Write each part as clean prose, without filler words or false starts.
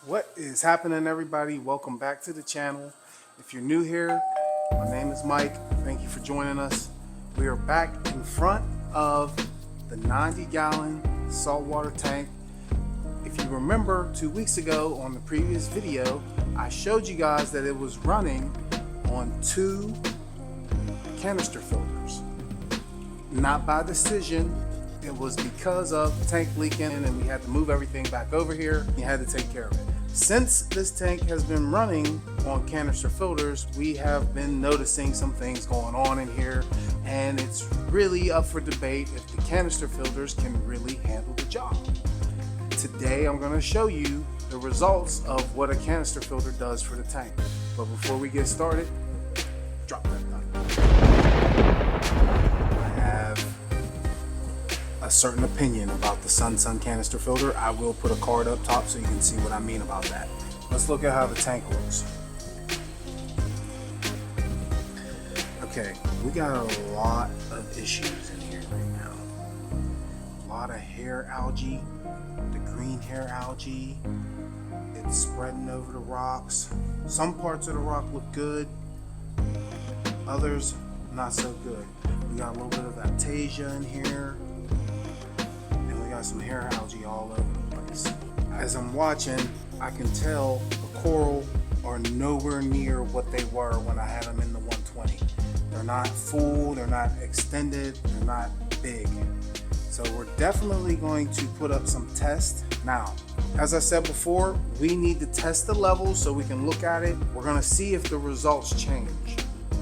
What is happening, everybody? Welcome back to the channel. If you're new here, my name is Mike. Thank you for joining us. We are back in front of the 90-gallon saltwater tank. If you remember 2 weeks ago on the previous video, I showed you guys that it was running on 2 canister filters. Not by decision. It was because of the tank leaking and we had to move everything back over here. You had to take care of it. Since this tank has been running on canister filters, we have been noticing some things going on in here, and it's really up for debate if the canister filters can really handle the job. Today I'm going to show you the results of what a canister filter does for the tank. But before we get started, drop that button. I have a certain opinion about the Sun canister filter. I will put a card up top so you can see what I mean about that. Let's look at how the tank looks. Okay, we got a lot of issues in here right now. A lot of hair algae, the green hair algae. It's spreading over the rocks. Some parts of the rock look good, others not so good. We got a little bit of Aptasia in here. Got some hair algae all over the place. As I'm watching, I can tell the coral are nowhere near what they were when I had them in the 120. They're not full, they're not extended, they're not big. So we're definitely going to put up some tests. Now, as I said before, we need to test the levels so we can look at it. We're gonna see if the results change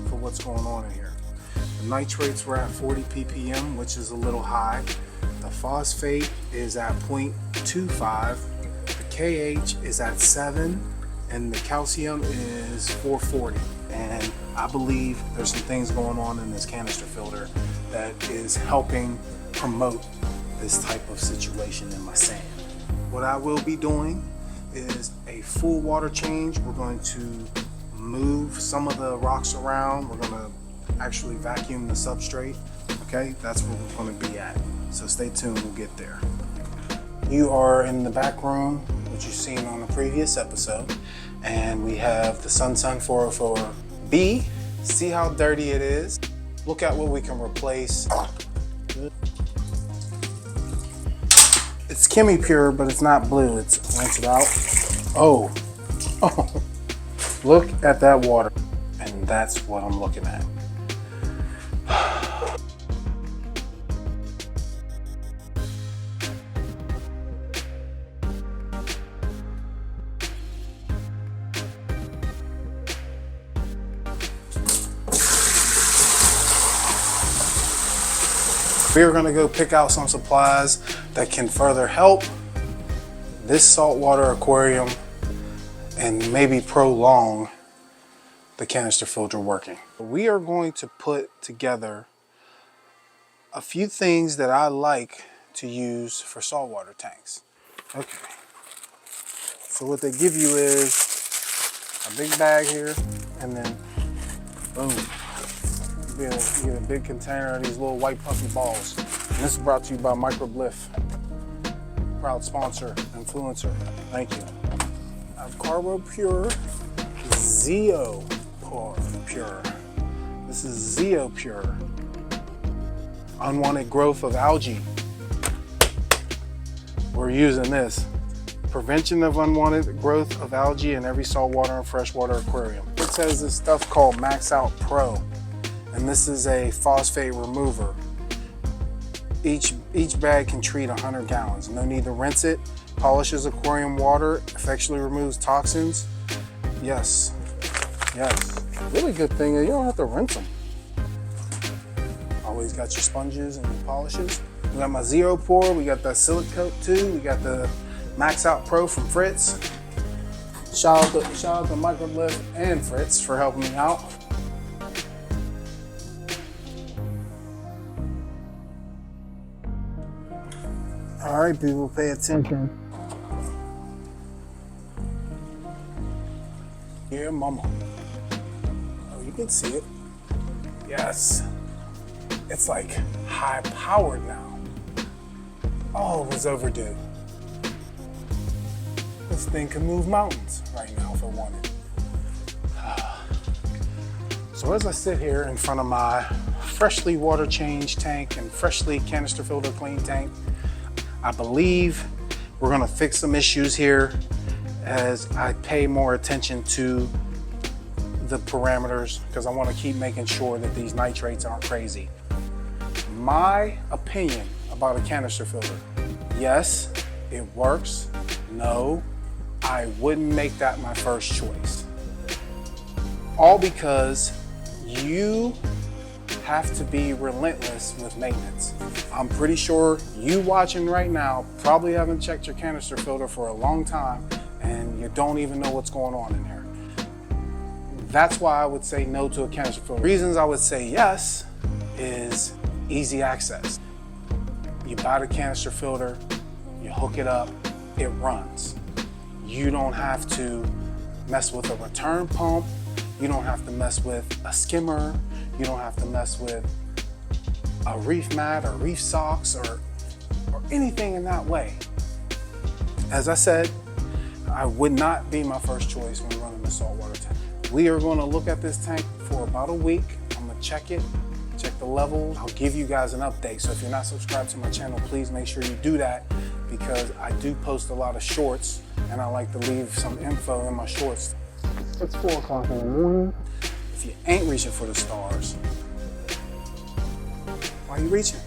for what's going on in here. The nitrates were at 40 ppm, which is a little high. The phosphate is at 0.25, the KH is at 7, and the calcium is 440. And I believe there's some things going on in this canister filter that is helping promote this type of situation in my sand. What I will be doing is a full water change. We're going to move some of the rocks around. We're going to actually vacuum the substrate. Okay, that's where we're going to be at. So stay tuned, we'll get there. You are in the back room, which you've seen on the previous episode, and we have the Sun 404B. See how dirty it is. Look at what we can replace. It's Chemi Pure, but it's not blue. It's rinse it out. Oh, look at that water, and that's what I'm looking at. We're gonna go pick out some supplies that can further help this saltwater aquarium and maybe prolong the canister filter working. We are going to put together a few things that I like to use for saltwater tanks. Okay, so what they give you is a big bag here, and then boom. You get a big container of these little white puffy balls. And this is brought to you by Microbliff, proud sponsor, influencer. Thank you. I have Carbo Pure, Zeo Pure. This is Zeo Pure. Unwanted growth of algae. We're using this. Prevention of unwanted growth of algae in every saltwater and freshwater aquarium. It says this stuff called Max Out Pro. And this is a phosphate remover. Each bag can treat 100 gallons. No need to rinse it. Polishes aquarium water, effectually removes toxins. Yes, yes. Really good thing is you don't have to rinse them. Always got your sponges and your polishes. We got my Zero Pour, we got the Silicote too, we got the Max Out Pro from Fritz. Shout out to Microbliff and Fritz for helping me out. All right, people, pay attention. Here, mama. Oh, you can see it. Yes. It's like high powered now. Oh, it was overdue. This thing can move mountains right now if it wanted. So as I sit here in front of my freshly water changed tank and freshly canister filter clean tank, I believe we're gonna fix some issues here as I pay more attention to the parameters, because I want to keep making sure that these nitrates aren't crazy. My opinion about a canister filter: yes, it works. No, I wouldn't make that my first choice. All because you have to be relentless with maintenance. I'm pretty sure you watching right now probably haven't checked your canister filter for a long time and you don't even know what's going on in there. That's why I would say no to a canister filter. Reasons I would say yes is easy access. You buy the canister filter, you hook it up, it runs. You don't have to mess with a return pump. You don't have to mess with a skimmer. You don't have to mess with a reef mat or reef socks or anything in that way. As I said, I would not be my first choice when running the saltwater tank. We are going to look at this tank for about a week. I'm going to check it, check the levels. I'll give you guys an update. So if you're not subscribed to my channel, please make sure you do that, because I do post a lot of shorts and I like to leave some info in my shorts. It's 4 o'clock in the morning. If you ain't reaching for the stars, why are you reaching?